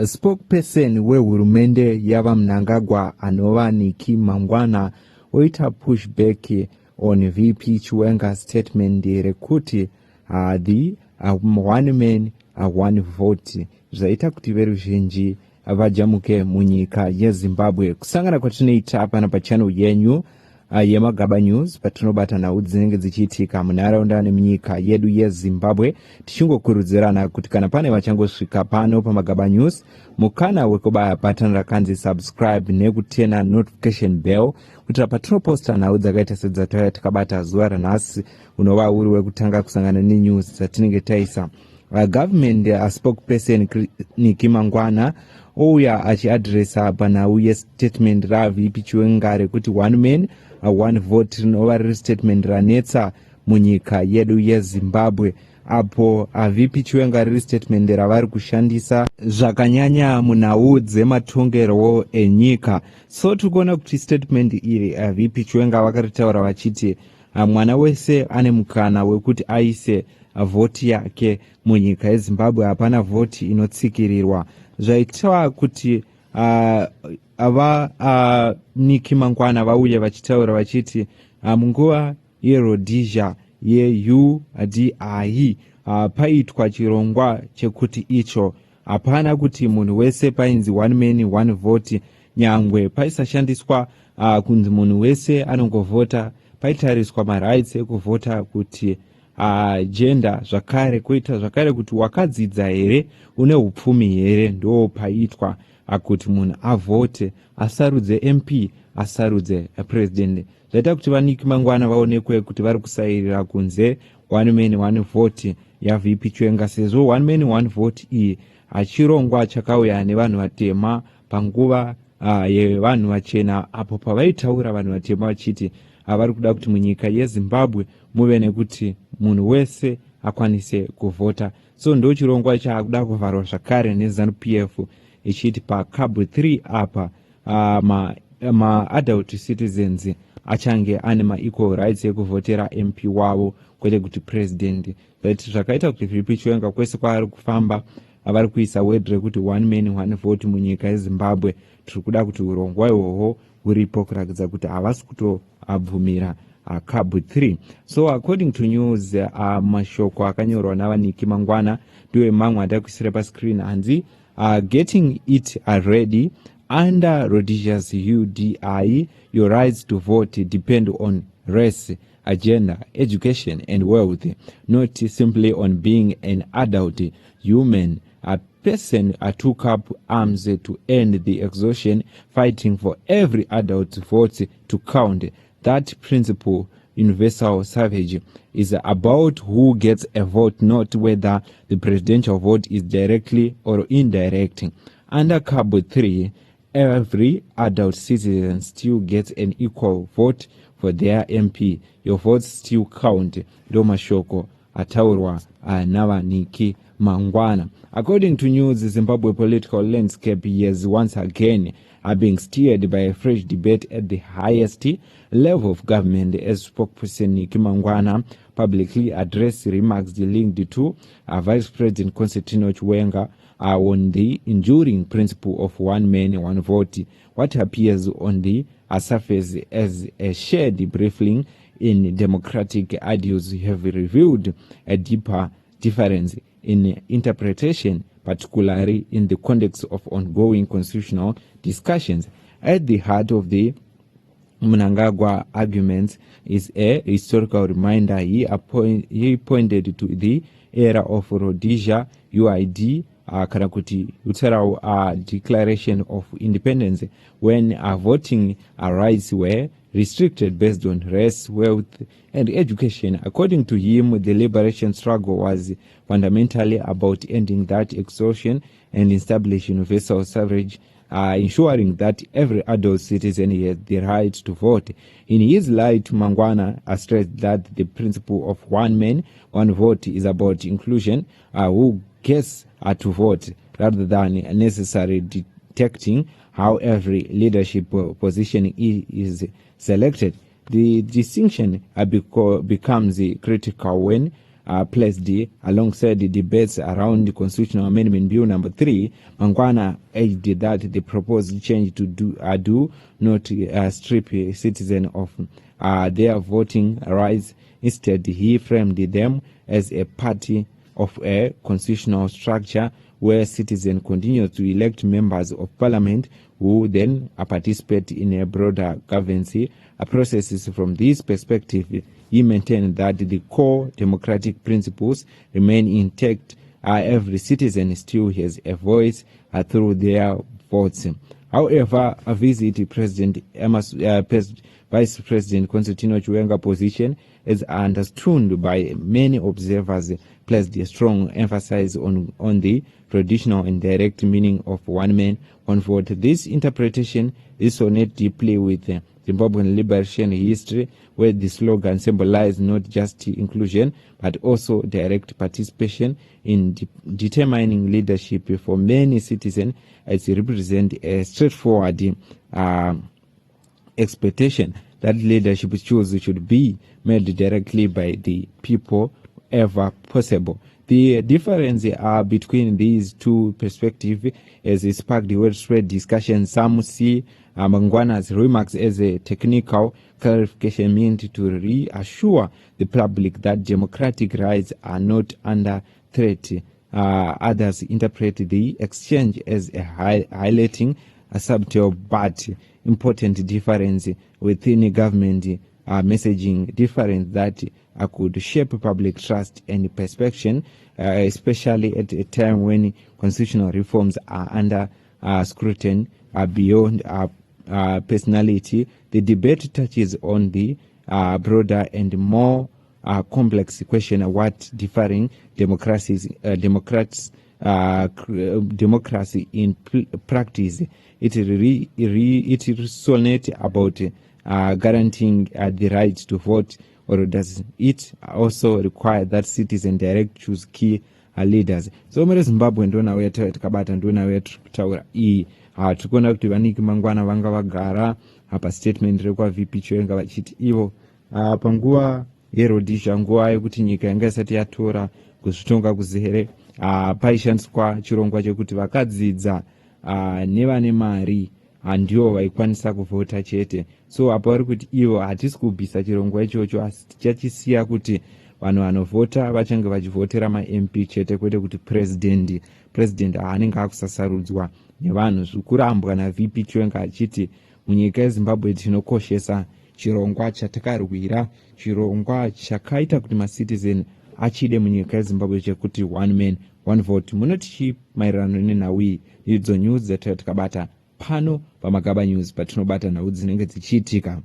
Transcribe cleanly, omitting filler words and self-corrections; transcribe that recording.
A spokesperson wehurumende yava Mnangagwa anova Mangwana oita pushback on VP Chiwenga's statement rekuti the one man one vote zvaita kuti veruzhinji vajamuke munyika yeZimbabwe. Kusangana kwatinoita pana pachannel yenyu yeMagaba News patinobata nhau dzinenge dzichiitika munharaunda nemunyika yedu yeZimbabwe, tichingokurudzirana kuti kana pane vachangosvika pano paMagaba News, mukana wekubaya button rakanzi subscribe nekutena notification bell kuti patinoposta nhau dzakaita sedzatauya takabata zuva ranhasi unova uri wekutanga kusangana nenews dzatinenge taisa. Government spokesperson Mangwana ouya achiadresa panhau yestatement raVP Chiwenga rekuti one man one vote rinova riri statement ranetsa munyika yedu yeZimbabwe, apo VP Chiwenga riri statement ravari kushandisa zvakanyanya munhau dzematongerwo enyika. So tikuona kuti statement iri VP Chiwenga vakaritaura vachiti mwana wese ane mukana wekuti aise voti yake munyika yeZimbabwe, hapana voti inotsikirirwa. Zvaitwa kuti Mangwana vauye vachitaura vachiti munguva yeRhodesia yeUDI paitwa chirongwa chekuti icho hapana kuti munhu wese painzi one man one vote, nyangwe paisashandiswa kunzi munhu wese anongovhota, paitariswa marights ekuvhota kuti gender zvakare, kuita zvakare kuti wakadzidza here, une upfumi here, ndo paitwa kuti munhu avhote, asarudze MP, asarudze president. Zvaita kuti Mangwana vaonekwe kuti vari kusairira kunze one man one vote yaVP Chiwenga, sezvo one man one vote iyi achirongwa chakauya nevanhu vatema panguva yevanhu vachena, apo pavaitaura vanhu vatema vachiti vari kuda kuti munyika yeZimbabwe muve nekuti munhu wese akwanise kuvhota. So ndo chirongwa chaakuda kuvharwa zvakare neZANU-PF ichiti pacable 3 apa ma-adult citizens achange ane ma-equal rights ekuvhotera MP wavo kwete kuti president. But zvakaita kuti VP Chiwenga kwese kwaari kufamba vari kuisa word rekuti one man one vote munyika yeZimbabwe. Tiri kuda kuti urongwa ihwohwo huripo kurakidza kuti havasi kutoabvumira cable 3. So according to news mashoko akanyorwa Mangwana ndiwe mamwe atakuisira pascreen hanzi getting it ready under Rhodesia's UDI, your rights to vote depend on race, gender, education and wealth, not simply on being an adult human. A person took up arms to end the exhaustion fighting for every adult vote to count. That principle, universal suffrage, is about who gets a vote, not whether the presidential vote is directly or indirect. Under cable 3, every adult citizen still gets an equal vote for their MP. Your votes still count. Domashoko ataurwa Mangwana. According to news, the Zimbabwe political landscape is once again being steered by a fresh debate at the highest level of government, as spokesperson Mangwana publicly addressed remarks linked to Vice President Chiwenga on the enduring principle of one man, one vote, what appears on the surface as a shared briefing in democratic ideals have revealed a deeper difference in interpretation, particularly in the context of ongoing constitutional discussions. At the heart of the Mnangagwa arguments is a historical reminder. He pointed to the era of Rhodesia UID, Karakuti Uterau Declaration of Independence, when voting rights were restricted based on race, wealth, and education. According to him, the liberation struggle was fundamentally about ending that exhaustion and establishing universal suffrage, ensuring that every adult citizen had the right to vote. In his light, Mangwana stressed that the principle of one man, one vote is about inclusion, who gets to vote, rather than necessarily detecting how every leadership position is selected. The distinction becomes critical when placed alongside the debates around the Constitutional Amendment Bill number 3. Mangwana urged that the proposed change to do not strip citizens of their voting rights. Instead, he framed them as a party of a constitutional structure where citizens continue to elect members of parliament who then participate in a broader governance processes. From this perspective, he maintained that the core democratic principles remain intact. Every citizen still has a voice through their votes. However, a visit to Vice President Constantino Chiwenga position is understood by many observers placed a strong emphasis on the traditional and direct meaning of one man, one vote. This interpretation resonates deeply with Zimbabwean liberation history, where the slogan symbolizes not just inclusion but also direct participation in determining leadership. For many citizens, it represents a straightforward expectation that leadership choices should be made directly by the people ever possible. The difference between these two perspectives has sparked widespread discussion. Some see Mangwana's remarks as a technical clarification meant to reassure the public that democratic rights are not under threat. Others interpret the exchange as highlighting a subtle but important difference within government messaging, difference that could shape public trust and perception, especially at a time when constitutional reforms are under scrutiny beyond personality. The debate touches on the broader and more complex question of what differing democracy in practice. It resonates about guaranteeing the right to vote, or does it also require that citizens direct choose key leaders? So muri Zimbabwe ndona uya tikabata ndona uya kutaura iyi tikuona kuti vaniki Mangwana vanga vagara apa statement rekwa VP Chiwenga vachiti ivo panguva yeRhodesia, nguva yekuti nyika yanga isati yatora kuzvitonga kuzere, paishandiswa chirongwa chekuti vakadzidza nevane mari ndio vaikwanisa kuvhota chete. So apa vari kuti ivo hatisi kubvisa chirongwa ichocho, asi tichachisiya kuti vanhu vanovhota vachange vachivhotera maMP chete, kwete kuti president anenge akusasarudzwa nevanhu. Zvikurambwa naVP Chiwenga achiti munyika yeZimbabwe tinokoshesa chirongwa chatakarwira, chirongwa chakaita kuti macitizen achide munyika yeZimbabwe chekuti one man one vote. Munoti maererano nenhau iyi? Idzo news dzatiri tikabata pano paMagaba News, patinobata nhau dzinenge dzichiitika.